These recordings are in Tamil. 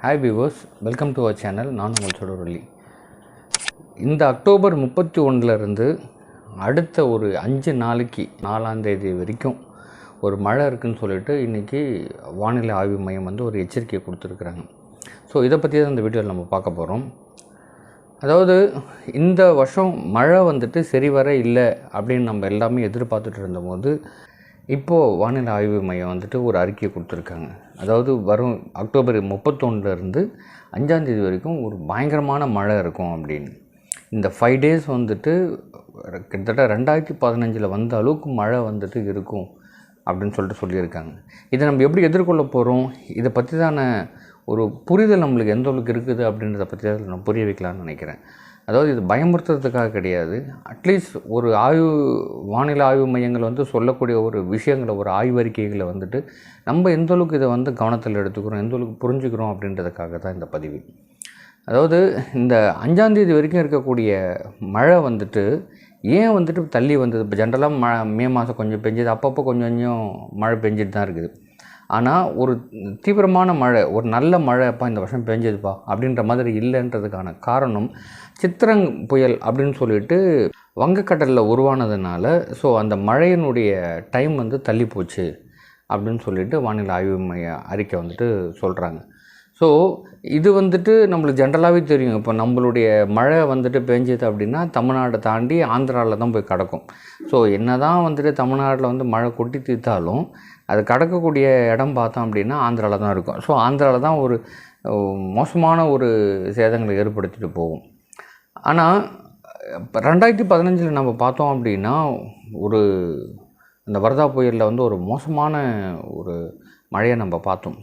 Hi viewers, welcome to our channel. நான் உங்கள் சொல்றொல்லி. இந்த அக்டோபர் 31 இருந்து அடுத்த ஒரு 5 நாளைக்கு 4ஆம் தேதி வரைக்கும் ஒரு மழை இருக்குன்னு சொல்லிட்டு இன்னைக்கு வானிலை ஆய்வு மையம் வந்து ஒரு எச்சரிக்கை கொடுத்துருக்காங்க. ஸோ இதை பற்றி தான் இந்த வீடியோவில் நம்ம பார்க்க போகிறோம். அதாவது இந்த வருஷம் மழை வந்துட்டு சரிவர இல்லை அப்படின்னு நம்ம எல்லாமே எதிர்பார்த்துட்டு இருந்தபோது இப்போது வானிலை ஆய்வு மையம் வந்துட்டு ஒரு அறிக்கையை கொடுத்துருக்காங்க. அதாவது வரும் அக்டோபர் 31 5ஆம் தேதி வரைக்கும் ஒரு பயங்கரமான மழை இருக்கும் அப்படின்னு. இந்த 5 days வந்துட்டு கிட்டத்தட்ட 2015 வந்த அளவுக்கு மழை வந்துட்டு இருக்கும் அப்படின்னு சொல்லியிருக்காங்க. இதை நம்ம எப்படி எதிர்கொள்ள போகிறோம், இதை பற்றி தானே ஒரு புரிதல் நம்மளுக்கு எந்த அளவுக்கு இருக்குது அப்படின்றத பற்றி தான் நான் புரிய வைக்கலான்னு நினைக்கிறேன். அதாவது இது பயமுறுத்துறதுக்காக கிடையாது. அட்லீஸ்ட் ஒரு வானிலை ஆய்வு மையங்கள் வந்து சொல்லக்கூடிய ஒரு விஷயங்களை, ஒரு ஆய்வறிக்கைகளை வந்துட்டு நம்ம எந்த அளவுக்கு இதை வந்து கவனத்தில் எடுத்துக்கிறோம், எந்த அளவுக்கு புரிஞ்சுக்கிறோம் அப்படின்றதுக்காக தான் இந்த பதிவு. அதாவது இந்த 5ஆம் தேதி வரைக்கும் இருக்கக்கூடிய மழை வந்துட்டு ஏன் வந்துட்டு தள்ளி வந்தது? இப்போ ஜென்ரலாக மே மாதம் கொஞ்சம் பெஞ்சது, அப்பப்போ கொஞ்சம் கொஞ்சம் மழை பெஞ்சிட்டு தான் இருக்குது. ஆனால் ஒரு தீவிரமான மழை, ஒரு நல்ல மழை அப்போ இந்த வருஷம் பெஞ்சதுப்பா அப்படின்ற மாதிரி இல்லைன்றதுக்கான காரணம் சித்திரங் புயல் அப்படின்னு சொல்லிட்டு வங்கக்கடலில் உருவானதுனால ஸோ அந்த மழையினுடைய டைம் வந்து தள்ளி போச்சு அப்படின்னு சொல்லிட்டு வானிலை ஆய்வு மைய அறிக்கை வந்துட்டு சொல்கிறாங்க. ஸோ இது வந்துட்டு நம்மளுக்கு ஜென்ரலாகவே தெரியும். இப்போ நம்மளுடைய மழை வந்துட்டு பெஞ்சது அப்படின்னா தமிழ்நாட்டை தாண்டி ஆந்திராவில் தான் போய் கிடக்கும். ஸோ என்ன தான் வந்துட்டு தமிழ்நாட்டில் வந்து மழை கொட்டி தீர்த்தாலும் அது கடக்கக்கூடிய இடம் பார்த்தோம் அப்படின்னா ஆந்திராவில் தான் இருக்கும். ஸோ ஆந்திராவில் தான் ஒரு மோசமான ஒரு சேதங்களை ஏற்படுத்திட்டு போகும். ஆனால் இப்போ 2015 நம்ம பார்த்தோம் அப்படின்னா ஒரு அந்த வரதா புயலில் வந்து ஒரு மோசமான ஒரு மழையை நம்ம பார்த்தோம்.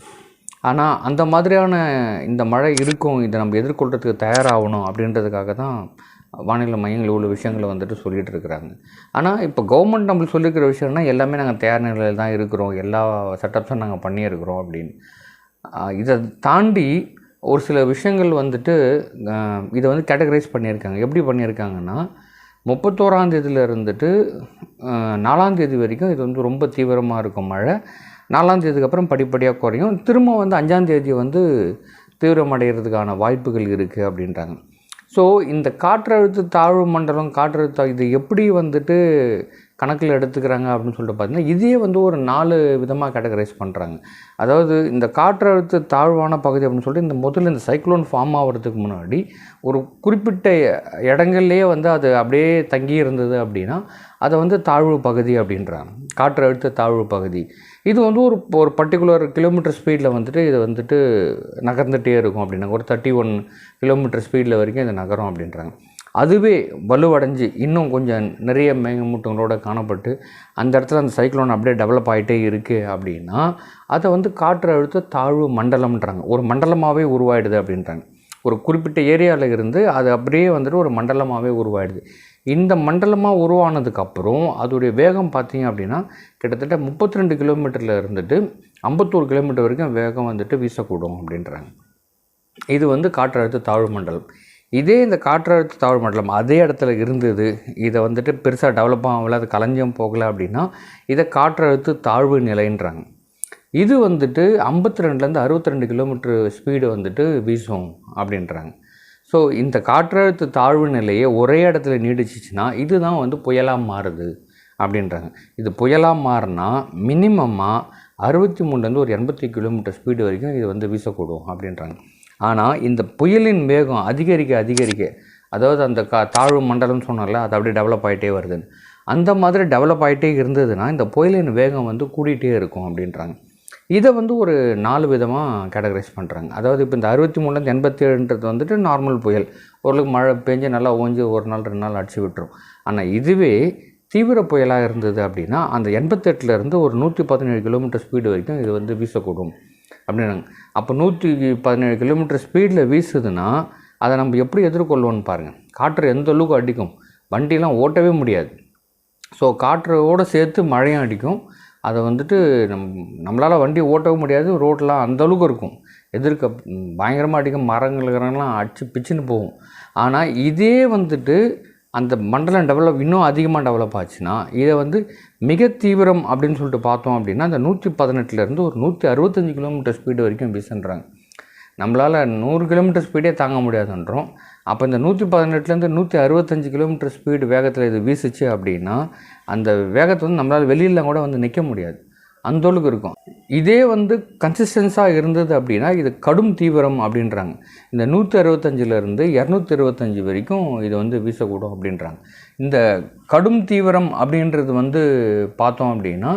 ஆனால் அந்த மாதிரியான இந்த மழை இருக்கும், இதை நம்ம எதிர்கொள்கிறதுக்கு தயாராகணும் அப்படின்றதுக்காக தான் வானிலை மையங்கள் இவ்வளோ விஷயங்களை வந்துட்டு சொல்லிகிட்டு இருக்கிறாங்க. ஆனால் இப்போ கவர்மெண்ட் நம்மளுக்கு சொல்லியிருக்கிற விஷயம்னா எல்லாமே நாங்கள் தயார் நிலையில் தான் இருக்கிறோம், எல்லா செட்டப்ஸும் நாங்கள் பண்ணியிருக்கிறோம் அப்படின்னு. இதை தாண்டி ஒரு சில விஷயங்கள் வந்துட்டு இதை வந்து கேட்டகரைஸ் பண்ணியிருக்காங்க. எப்படி பண்ணியிருக்காங்கன்னா 31ஆம் தேதியில் இருந்துட்டு 4ஆம் தேதி வரைக்கும் இது வந்து ரொம்ப தீவிரமாக இருக்கும் மழை. 4ஆம் தேதிக்கு அப்புறம் படிப்படியாக குறையும். திரும்ப வந்து 5ஆம் தேதி வந்து தீவிரமடைகிறதுக்கான வாய்ப்புகள் இருக்குது அப்படின்றாங்க. ஸோ இந்த காற்றழுத்த தாழ்வு மண்டலம், இது எப்படி வந்துட்டு கணக்கில் எடுத்துக்கிறாங்க அப்படின்னு சொல்லிட்டு பார்த்தீங்கன்னா இதையே வந்து ஒரு 4 விதமாக கேட்டகரைஸ் பண்ணுறாங்க. அதாவது இந்த காற்றழுத்த தாழ்வான பகுதி அப்படின்னு சொல்லிட்டு முதல்ல இந்த சைக்ளோன் ஃபார்ம் ஆகிறதுக்கு முன்னாடி ஒரு குறிப்பிட்ட இடங்கள்லேயே வந்து அது அப்படியே தங்கி இருந்தது அப்படின்னா அதை வந்து தாழ்வு பகுதி அப்படின்றாங்க, காற்றழுத்த தாழ்வு பகுதி. இது வந்து ஒரு பர்டிகுலர் கிலோமீட்டர் ஸ்பீடில் வந்துட்டு இதை வந்துட்டு நகர்ந்துகிட்டே இருக்கும் அப்படின்னாங்க. ஒரு 31 கிலோமீட்டர் ஸ்பீடில் வரைக்கும் இது நகரும் அப்படின்றாங்க. அதுவே வலுவடைஞ்சு இன்னும் கொஞ்சம் நிறைய மேகமூட்டங்களோடு காணப்பட்டு அந்த இடத்துல அந்த சைக்ளோன் அப்படியே டெவலப் ஆகிட்டே இருக்குது அப்படின்னா அதை வந்து காற்றழுத்த தாழ்வு மண்டலம்ன்றாங்க. ஒரு மண்டலமாகவே உருவாயிடுது அப்படின்றாங்க. ஒரு குறிப்பிட்ட ஏரியாவில் இருந்து அது அப்படியே வந்துட்டு ஒரு மண்டலமாகவே உருவாயிடுது. இந்த மண்டலமாக உருவானதுக்கப்புறம் அதோடைய வேகம் பார்த்திங்க அப்படின்னா கிட்டத்தட்ட 32 கிலோமீட்டரில் இருந்துட்டு 51 கிலோமீட்டர் வரைக்கும் வேகம் வந்துட்டு வீசக்கூடும் அப்படின்றாங்க. இது வந்து காற்றழுத்த தாழ்வு மண்டலம். இதே இந்த காற்றழுத்த தாழ்வு மண்டலம் அதே இடத்துல இருந்தது, இதை வந்துட்டு பெருசாக டெவலப் ஆகலை, அது கலைஞ்சும் போகலை அப்படின்னா இதை காற்றழுத்த தாழ்வு நிலைன்றாங்க. இது வந்துட்டு 52லேருந்து 62 கிலோமீட்டர் ஸ்பீடு வந்துட்டு வீசும் அப்படின்றாங்க. ஸோ இந்த காற்றழுத்த தாழ்வு நிலையை ஒரே இடத்துல நீடிச்சிச்சுன்னா இதுதான் வந்து புயலாக மாறுது அப்படின்றாங்க. இது புயலாக மாறினா மினிமமாக 63லேருந்து ஒரு 80 கிலோமீட்டர் ஸ்பீடு வரைக்கும் இது வந்து வீசக்கூடும் அப்படின்றாங்க. ஆனால் இந்த புயலின் வேகம் அதிகரிக்க அதாவது அந்த தாழ்வு மண்டலம் சொன்னால அது அப்படியே டெவலப் ஆகிட்டே வருதுன்னு, அந்த மாதிரி டெவலப் ஆகிட்டே இருந்ததுன்னா இந்த புயலின் வேகம் வந்து கூடிகிட்டே இருக்கும் அப்படின்றாங்க. இதை வந்து ஒரு 4 விதமாக கேட்டகரைஸ் பண்ணுறாங்க. அதாவது இப்போ இந்த 63லேருந்து 87ன்றது வந்துட்டு நார்மல் புயல், ஓரளவுக்கு மழை பெஞ்சு நல்லா ஓஞ்சி ஒரு நாள் 2 நாள் அடிச்சு விட்டுரும். ஆனால் இதுவே தீவிர புயலாக இருந்தது அப்படின்னா அந்த 88லேருந்து ஒரு 117 கிலோமீட்டர் ஸ்பீடு வரைக்கும் இது வந்து வீசக்கூடும் அப்படின்னாங்க. அப்போ 117 கிலோமீட்டர் ஸ்பீடில் வீசுதுன்னா அதை நம்ம எப்படி எதிர்கொள்வோன்னு பாருங்கள். காற்று எந்த அளவுக்கு அடிக்கும், வண்டியெலாம் ஓட்டவே முடியாது. ஸோ காற்றோடு சேர்த்து மழையும் அடிக்கும். அதை வந்துட்டு நம்மளால் வண்டி ஓட்டவும் முடியாது, ரோடெலாம் அந்தளவுக்கு இருக்கும், எதிர்க்க பயங்கரமாக அடிக்கும், மரங்கள்லாம் அடிச்சு பிச்சுன்னு போகும். ஆனால் இதே வந்துட்டு அந்த மண்டலம் இன்னும் அதிகமாக டெவலப் ஆச்சுன்னா இதை வந்து மிக தீவிரம் அப்படின்னு சொல்லிட்டு பார்த்தோம் அப்படின்னா அந்த 118லேருந்து ஒரு 165 கிலோமீட்டர் ஸ்பீடு வரைக்கும் வீசுன்றாங்க. நம்மளால் 100 கிலோமீட்டர் ஸ்பீடே தாங்க முடியாதுன்றோம். அப்போ இந்த 118லேருந்து 165 கிலோமீட்டர் ஸ்பீடு வேகத்தில் இது வீசுச்சு அப்படின்னா அந்த வேகத்தை வந்து நம்மளால் வெளியிலாம் கூட வந்து நிற்க முடியாது, அந்தளவுக்கு இருக்கும். இதே வந்து கன்சிஸ்டன்ஸாக இருந்தது அப்படின்னா இது கடும் தீவிரம் அப்படின்றாங்க. இந்த 165லேருந்து 225 வரைக்கும் இது வந்து வீசக்கூடும் அப்படின்றாங்க. இந்த கடும் தீவிரம் அப்படின்றது வந்து பார்த்தோம் அப்படின்னா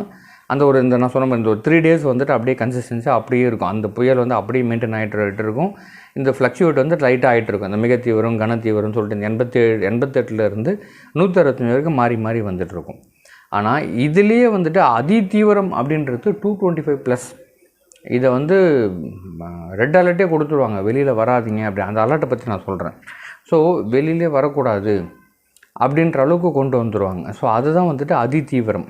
அந்த ஒரு இந்த நான் சொன்ன மாதிரி இந்த ஒரு 3 days வந்துட்டு அப்படியே கன்சிஸ்டன்ஸாக அப்படியே இருக்கும். அந்த புயல் வந்து அப்படியே மெயின்டைன் ஆகிட்டு இருக்கும். இந்த ஃப்ளக்சுவேட் வந்து லைட்டாக ஆகிட்டு இருக்கும். அந்த மிக தீவிரம் கன தீவிரம்னு சொல்லிட்டு இந்த 88லேருந்து 165 வரைக்கும் மாறி மாறி வந்துட்டுருக்கும். ஆனால் இதுலேயே வந்துட்டு அதி தீவிரம் அப்படின்றது 225+. இதை வந்து ரெட் அலர்ட்டே கொடுத்துருவாங்க, வெளியில் வராதிங்க அப்படி. அந்த அலர்ட்டை பற்றி நான் சொல்கிறேன். ஸோ வெளியிலே வரக்கூடாது அப்படின்ற அளவுக்கு கொண்டு வந்துடுவாங்க. ஸோ அதுதான் வந்துட்டு அதி தீவிரம்.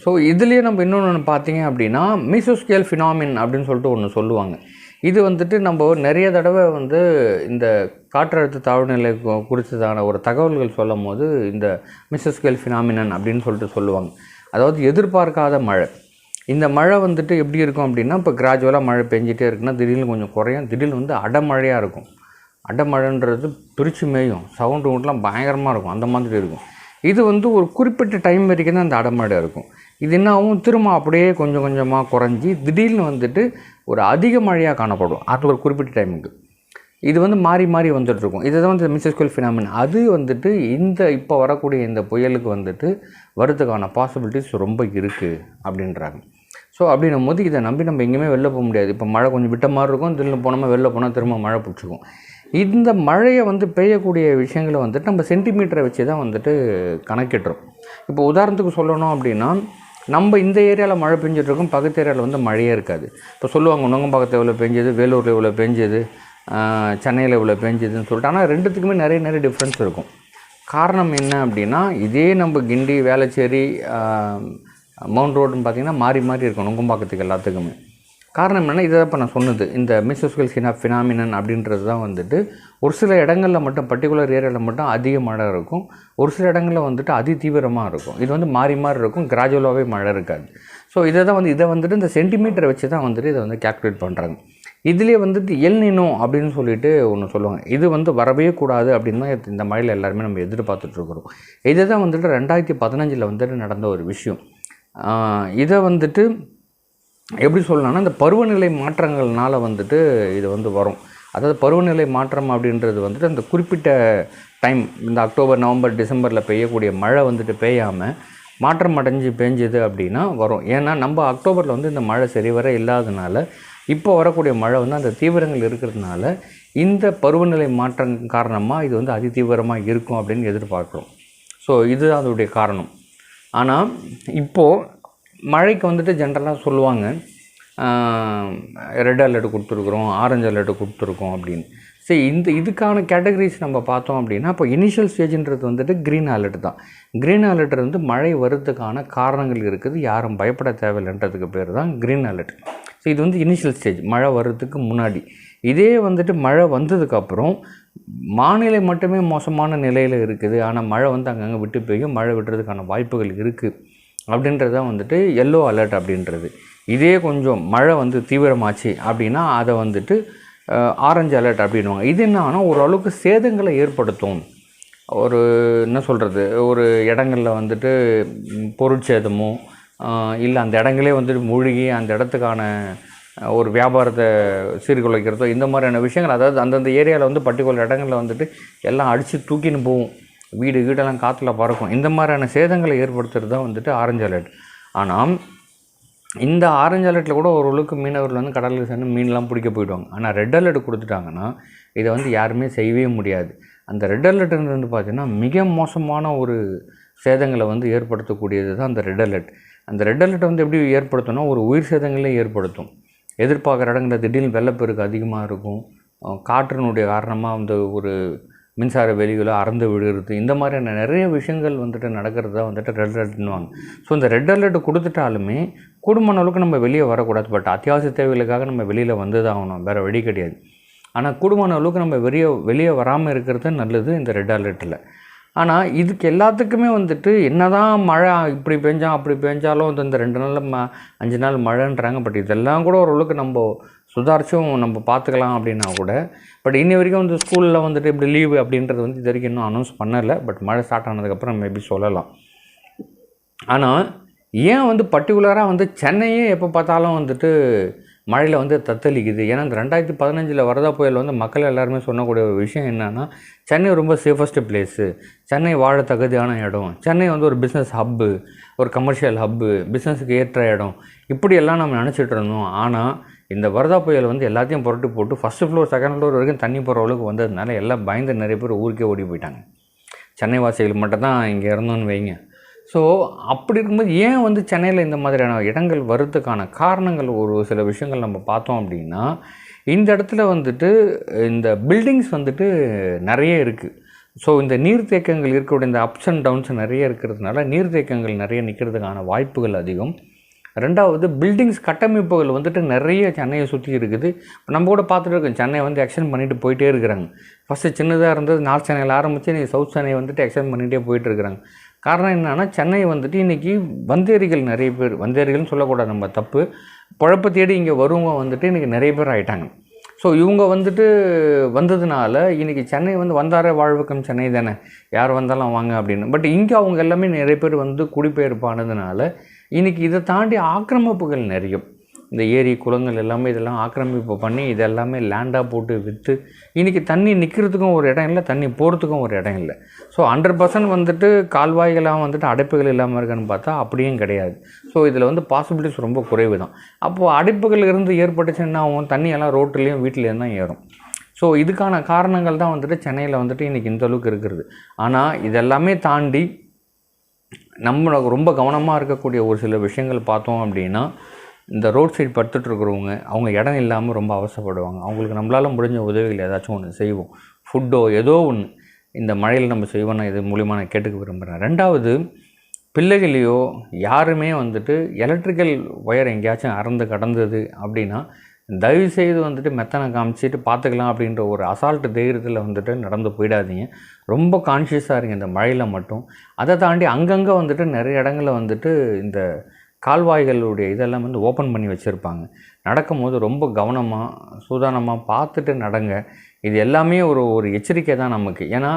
ஸோ இதுலேயே நம்ம இன்னொன்று பார்த்தீங்க அப்படின்னா மீசோஸ்கேல் ஃபினாமின் அப்படின்னு சொல்லிட்டு ஒன்று சொல்லுவாங்க. இது வந்துட்டு நம்ம நிறைய தடவை வந்து இந்த காற்றழுத்த தாழ்வுநிலை குறித்ததான ஒரு தகவல்கள் சொல்லும் போது இந்த மீசோஸ்கேல் ஃபினாமினன் அப்படின்னு சொல்லிட்டு சொல்லுவாங்க. அதாவது எதிர்பார்க்காத மழை. இந்த மழை வந்துட்டு எப்படி இருக்கும் அப்படின்னா இப்போ கிராஜுவலாக மழை பெஞ்சிட்டே இருக்குன்னா திடீர்னு கொஞ்சம் குறையும், திடீர்னு வந்து அடமழையாக இருக்கும். அடமழைன்றது பிரித்து மேயும், சவுண்டு மட்டும் பயங்கரமாக இருக்கும், அந்த மாதிரி இருக்கும். இது வந்து ஒரு குறிப்பிட்ட டைம் வரைக்கும் தான் அந்த அடமழை இருக்கும். இது என்னாகும், திரும்ப அப்படியே கொஞ்சம் கொஞ்சமாக குறைஞ்சி திடீர்னு வந்துட்டு ஒரு அதிக மழையாக காணப்படும் அது ஒரு குறிப்பிட்ட டைமுக்கு. இது வந்து மாறி மாறி வந்துட்டுருக்கும். இதை தான் வந்து மீசோஸ்கேல் ஃபினாமினன். அது வந்துட்டு இந்த இப்போ வரக்கூடிய இந்த புயலுக்கு வந்துட்டு வரதுக்கான பாசிபிலிட்டிஸ் ரொம்ப இருக்குது அப்படின்றாங்க. ஸோ அப்படின்னும் போது இதை நம்பி நம்ம எங்கேயுமே வெளில போக முடியாது. இப்போ மழை கொஞ்சம் விட்ட மாதிரி இருக்கும், திடீர்னு போனோமா வெளில போனால் திரும்ப மழை பிடிச்சிக்கும். இந்த மழையை வந்து பெய்யக்கூடிய விஷயங்களை வந்துட்டு நம்ம சென்டிமீட்டரை வச்சு தான் வந்துட்டு கணக்கிட்டுறோம். இப்போ உதாரணத்துக்கு சொல்லணும் அப்படின்னா நம்ம இந்த ஏரியாவில் மழை பெஞ்சிட்ருக்கோம், பக்கத்து ஏரியாவில் வந்து மழையே இருக்காது. இப்போ சொல்லுவாங்க நுங்கம்பாக்கத்தில் இவ்வளோ பெஞ்சது, வேலூரில் இவ்வளோ பெஞ்சது, சென்னையில் இவ்வளோ பெஞ்சதுன்னு சொல்லிட்டு. ஆனால் ரெண்டுத்துக்குமே நிறைய டிஃப்ரென்ஸ் இருக்கும். காரணம் என்ன அப்படின்னா இதே நம்ம கிண்டி, வேளச்சேரி, மவுண்ட் ரோடுன்னு பார்த்திங்கன்னா மாறி மாறி இருக்கும் நுங்கம்பாக்கத்துக்கு எல்லாத்துக்குமே. காரணம் என்னென்னா இதை இப்போ நான் சொன்னது இந்த மீசோஸ்கேல் ஃபினாமினன் அப்படின்றது தான் வந்துட்டு ஒரு சில இடங்களில் மட்டும் பர்டிகுலர் ஏரியாவில் மட்டும் அதிக மழை இருக்கும், ஒரு சில இடங்களில் வந்துட்டு அதி தீவிரமாக இருக்கும். இது வந்து மாறி மாறி இருக்கும், கிராஜுவலாகவே மழை இருக்காது. ஸோ இதை வந்துட்டு இந்த சென்டிமீட்டரை வச்சு தான் வந்துட்டு இதை வந்து கால்குலேட் பண்ணுறாங்க. இதுலேயே வந்துட்டு எல் நினோ அப்படின்னு சொல்லிட்டு ஒன்று சொல்லுவாங்க. இது வந்து வரவே கூடாது அப்படின்னு தான் இந்த மழையில் எல்லாருமே நம்ம எதிர்பார்த்துட்ருக்குறோம். இதை தான் வந்துட்டு 2015 வந்துட்டு நடந்த ஒரு விஷயம். இதை வந்துட்டு எப்படி சொல்லலாம்னா இந்த பருவநிலை மாற்றங்கள்னால வந்துட்டு இது வந்து வரும். அதாவது பருவநிலை மாற்றம் அப்படின்றது வந்துட்டு அந்த குறிப்பிட்ட டைம் இந்த அக்டோபர், நவம்பர், டிசம்பரில் பெய்யக்கூடிய மழை வந்துட்டு பெய்யாமல் மாற்றம் அடைஞ்சு பெஞ்சுது அப்படின்னா வரும். ஏன்னா நம்ம அக்டோபரில் வந்து இந்த மழை சரிவர இல்லாதனால இப்போ வரக்கூடிய மழை வந்து அந்த தீவிரங்கள் இருக்கிறதுனால இந்த பருவநிலை மாற்றம் காரணமாக இது வந்து அதி தீவிரமாக இருக்கும் அப்படின்னு எதிர்பார்க்குறோம். ஸோ இது அதோடைய காரணம். ஆனால் இப்போது மழைக்கு வந்துட்டு ஜென்ரலாக சொல்லுவாங்க ரெட் அலர்ட் கொடுத்துருக்குறோம், ஆரஞ்சு அலர்ட் கொடுத்துருக்கோம் அப்படின்னு. சரி, இதுக்கான கேட்டகரிஸ் நம்ம பார்த்தோம் அப்படின்னா இப்போ இனிஷியல் ஸ்டேஜ்ன்றது வந்துட்டு க்ரீன் அலர்ட் தான். க்ரீன் அலர்ட் வந்து மழை வரதுக்கான காரணங்கள் இருக்குது, யாரும் பயப்பட தேவையில்லைன்றதுக்கு பேர் தான் க்ரீன் அலர்ட். ஸோ இது வந்து இனிஷியல் ஸ்டேஜ், மழை வர்றதுக்கு முன்னாடி. இதே வந்துட்டு மழை வந்ததுக்கப்புறம் வானிலை மட்டுமே மோசமான நிலையில் இருக்குது, ஆனால் மழை வந்து அங்கங்கே விட்டு பெய்யும், மழை விட்டுறதுக்கான வாய்ப்புகள் இருக்குது அப்படின்றது தான் வந்துட்டு எல்லோ அலர்ட் அப்படின்றது. இதே கொஞ்சம் மழை வந்து தீவிரமாச்சு அப்படின்னா அதை வந்துட்டு ஆரஞ்சு அலர்ட் அப்படின்வாங்க. இது என்னன்னா ஓரளவுக்கு சேதங்களை ஏற்படுத்தும். ஒரு என்ன சொல்கிறது, ஒரு இடங்களில் வந்துட்டு பொருட்சேதமோ இல்லை அந்த இடங்களே வந்துட்டு மூழ்கி அந்த இடத்துக்கான ஒரு வியாபாரத்தை சீர்குலைக்கிறதோ இந்த மாதிரியான விஷயங்கள், அதாவது அந்தந்த ஏரியாவில் வந்து பர்டிகுலர் இடங்களில் வந்துட்டு எல்லாம் அடித்து தூக்கின்னு போகும், வீடு வீடெல்லாம் காற்றுல பறக்கும், இந்த மாதிரியான சேதங்களை ஏற்படுத்துறது தான் வந்துட்டு ஆரஞ்சு அலர்ட். ஆனால் இந்த ஆரஞ்சு அலர்ட்டில் கூட ஓரளவுக்கு மீனவர்கள் வந்து கடலுக்கு சென்று மீன்லாம் பிடிக்க போயிடுவாங்க. ஆனால் ரெட் அலர்ட் கொடுத்துட்டாங்கன்னா இதை வந்து யாருமே செய்யவே முடியாது. அந்த ரெட் அலர்ட்ன்றது வந்து பார்த்திங்கன்னா மிக மோசமான ஒரு சேதங்களை வந்து ஏற்படுத்தக்கூடியது தான் அந்த ரெட் அலர்ட். அந்த ரெட் அலர்ட் வந்து எப்படி ஏற்படுத்தணும்னா ஒரு உயிர் சேதங்களே ஏற்படுத்தும். எதிர்பார்க்குற இடங்களில் திடீர்னு வெள்ளப்பெருக்கு அதிகமாக இருக்கும், காற்றினுடைய காரணமாக வந்து ஒரு மின்சார வெளிகளை அறந்து விடுறது, இந்த மாதிரியான நிறைய விஷயங்கள் வந்துட்டு நடக்கிறது தான் வந்துட்டு ரெட் அலர்ட்னுவாங்க. ஸோ இந்த ரெட் அலர்ட் கொடுத்துட்டாலுமே கூடுமான அளவுக்கு நம்ம வெளியே வரக்கூடாது. பட் அத்தியாவசிய தேவைகளுக்காக நம்ம வெளியில் வந்து தான் ஆகணும், வேறு வழி கிடையாது. ஆனால் கூடுமான அளவுக்கு நம்ம வெளியே வராமல் இருக்கிறது நல்லது இந்த ரெட் அலர்ட்டில். ஆனால் இதுக்கு எல்லாத்துக்குமே வந்துட்டு என்ன தான் மழை இப்படி பெஞ்சாலும் இந்த 2 நாள் 5 நாள் மழைன்றாங்க. பட் இதெல்லாம் கூட ஓரளவுக்கு நம்ம சுதாரிச்சும் நம்ம பார்த்துக்கலாம் அப்படின்னா கூட, பட் இன்னி வரைக்கும் வந்து ஸ்கூலில் வந்துட்டு இப்படி லீவு அப்படின்றது வந்து இது வரைக்கும் இன்னும் அனௌன்ஸ் பண்ணலை. பட் மழை ஸ்டார்ட் ஆனதுக்கப்புறம் மேபி சொல்லலாம். ஆனால் ஏன் வந்து பர்டிகுலராக வந்து சென்னையே எப்போ பார்த்தாலும் வந்துட்டு மழையில் வந்து தத்தளிக்குது? ஏன்னா இந்த 2015 வரதா புயல் வந்து மக்கள் எல்லாருமே சொன்னக்கூடிய ஒரு விஷயம் என்னென்னா, சென்னை ரொம்ப சேஃபஸ்ட்டு பிளேஸு, சென்னை வாழ தகுதியான இடம், சென்னை வந்து ஒரு பிஸ்னஸ் ஹப்பு, ஒரு கமர்ஷியல் ஹப்பு, பிஸ்னஸுக்கு ஏற்ற இடம், இப்படியெல்லாம் நம்ம நினச்சிட்டு இருந்தோம். ஆனால் இந்த வரதா புயல் வந்து எல்லாத்தையும் புரட்டி போட்டு ஃபஸ்ட்டு ஃப்ளோர் செகண்ட் ஃப்ளோர் வரைக்கும் தண்ணி போகிற அளவுக்கு வந்ததுனால எல்லாம் பயந்து நிறைய பேர் ஊருக்கே ஓடி போயிட்டாங்க. சென்னை வாசிகள் மட்டும் தான் இங்கே இருந்தோன்னு வைங்க. ஸோ அப்படி இருக்கும்போது ஏன் வந்து சென்னையில் இந்த மாதிரியான இடங்கள் வர்றதுக்கான காரணங்கள் ஒரு சில விஷயங்கள் நம்ம பார்த்தோம் அப்படின்னா, இந்த இடத்துல வந்துட்டு இந்த பில்டிங்ஸ் வந்துட்டு நிறைய இருக்குது. ஸோ இந்த நீர்த்தேக்கங்கள் இருக்கக்கூடிய இந்த அப்ஸ் அண்ட் டவுன்ஸ் நிறைய இருக்கிறதுனால நீர்த்தேக்கங்கள் நிறைய நிற்கிறதுக்கான வாய்ப்புகள் அதிகம். ரெண்டாவது, பில்டிங்ஸ் கட்டமைப்புகள் வந்துட்டு நிறைய சென்னையை சுற்றி இருக்குது. இப்போ நம்ம கூட பார்த்துட்டு இருக்கோம், சென்னை வந்து எக்ஸ்டெண்ட் பண்ணிட்டு போயிட்டே இருக்கிறாங்க. ஃபஸ்ட்டு சின்னதாக இருந்தது, நார்த் சென்னையில் ஆரம்பித்து இன்றைக்கி சவுத் சென்னை வந்துட்டு எக்ஸ்டெண்ட் பண்ணிகிட்டே போயிட்டுருக்குறாங்க. காரணம் என்னென்னா, சென்னை வந்துட்டு இன்றைக்கி வந்தேரிகள் நிறைய பேர், வந்தேரிகள்னு சொல்லக்கூடாது, நம்ம தப்பு, பொழப்பை தேடி இங்கே வருவங்க வந்துட்டு இன்றைக்கி நிறைய பேர் ஆகிட்டாங்க. ஸோ இவங்க வந்துட்டு வந்ததுனால இன்றைக்கி சென்னை வந்து வந்தாரே வாழ்வுக்கம் சென்னை தானே, யார் வந்தாலும் வாங்க அப்படின்னு. பட் இங்கே அவங்க எல்லாமே நிறைய பேர் வந்து குடிபெயர்ப்பானதுனால இன்றைக்கி இதை தாண்டி ஆக்கிரமிப்புகள் நிறைய, இந்த ஏரி குளங்கள் எல்லாமே இதெல்லாம் ஆக்கிரமிப்பு பண்ணி இதெல்லாமே லேண்டாக போட்டு விற்று இன்றைக்கி தண்ணி நிற்கிறதுக்கும் ஒரு இடம் இல்லை, தண்ணி போகிறதுக்கும் ஒரு இடம் இல்லை. ஸோ 100% வந்துட்டு கால்வாய்களாக வந்துட்டு அடைப்புகள் இல்லாமல் இருக்கான்னு பார்த்தா அப்படியும் கிடையாது. ஸோ இதில் வந்து பாசிபிலிட்டிஸ் ரொம்ப குறைவு தான். அப்போது அடைப்புகள் இருந்து ஏற்பட்டுச்சுன்னா அவங்க தண்ணியெல்லாம் ரோட்டிலையும் வீட்டிலையும் தான் ஏறும். ஸோ இதுக்கான காரணங்கள் தான் வந்துட்டு சென்னையில் வந்துட்டு இன்றைக்கி இந்த அளவுக்கு இருக்கிறது. ஆனால் இதெல்லாமே தாண்டி நம்ம ரொம்ப கவனமாக இருக்கக்கூடிய ஒரு சில விஷயங்கள் பார்த்தோம் அப்படின்னா, இந்த ரோட் சைடு படுத்துட்ருக்கிறவங்க அவங்க இடம் இல்லாமல் ரொம்ப அவசரப்படுவாங்க. அவங்களுக்கு நம்மளால் முடிஞ்ச உதவிகள் ஏதாச்சும் ஒன்று செய்வோம், ஃபுட்டோ ஏதோ ஒன்று இந்த மழையில் நம்ம செய்வோம். நான் இது மூலிமா நான் கேட்டுக்க விரும்புகிறேன். ரெண்டாவது, பிள்ளைகளையோ யாருமே வந்துட்டு எலக்ட்ரிக்கல் ஒயர் எங்கேயாச்சும் அறந்து கடந்தது அப்படின்னா தயவுசெய்து வந்துட்டு மெத்தனை காமிச்சிட்டு பார்த்துக்கலாம் அப்படின்ற ஒரு அசால்ட்டு தைரியத்தில் வந்துட்டு நடந்து போயிடாதீங்க. ரொம்ப கான்ஷியஸாக இருங்க இந்த மழையில் மட்டும். அதை தாண்டி அங்கங்கே வந்துட்டு நிறைய இடங்களில் வந்துட்டு இந்த கால்வாய்களுடைய இதெல்லாம் வந்து ஓப்பன் பண்ணி வச்சுருப்பாங்க. நடக்கும்போது ரொம்ப கவனமாக சூதானமாக பார்த்துட்டு நடங்க. இது எல்லாமே ஒரு எச்சரிக்கை தான் நமக்கு. ஏன்னா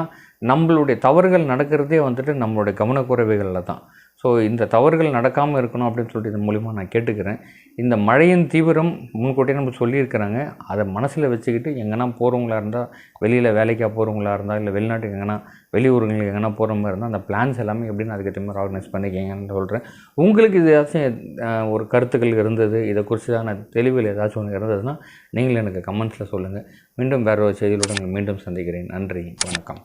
நம்மளுடைய தவறுகள் நடக்கிறதே வந்துட்டு நம்மளுடைய கவனக்குறைவுகளில் தான். ஸோ இந்த தவறுகள் நடக்காமல் இருக்கணும் அப்படின்னு சொல்லிட்டு இது மூலிமா நான் கேட்டுக்கிறேன். இந்த மழையின் தீவிரம் முன்கூட்டியே நம்ம சொல்லியிருக்கிறாங்க. அதை மனசில் வச்சுக்கிட்டு எங்கன்னா போகிறவங்களா இருந்தால், வெளியில் வேலைக்காக போகிறவங்களா இருந்தால், இல்லை வெளிநாட்டுக்கு எங்கன்னா வெளியூருங்களுக்கு எங்கன்னா போகிற மாதிரி இருந்தால் அந்த பிளான்ஸ் எல்லாமே எப்படின்னு அதுக்கேற்ற மாதிரி ஆர்கனைஸ் பண்ணிக்கங்கன்னு சொல்கிறேன். உங்களுக்கு இது ஏதாச்சும் ஒரு கருத்துக்கள் இருந்தது, இதை குறித்தான தெளிவில் ஏதாச்சும் ஒன்று இருந்ததுன்னா நீங்களும் எனக்கு கமெண்ட்ஸில் சொல்லுங்கள். மீண்டும் வேறு ஒரு செய்தியுடன் மீண்டும் சந்திக்கிறேன். நன்றி, வணக்கம்.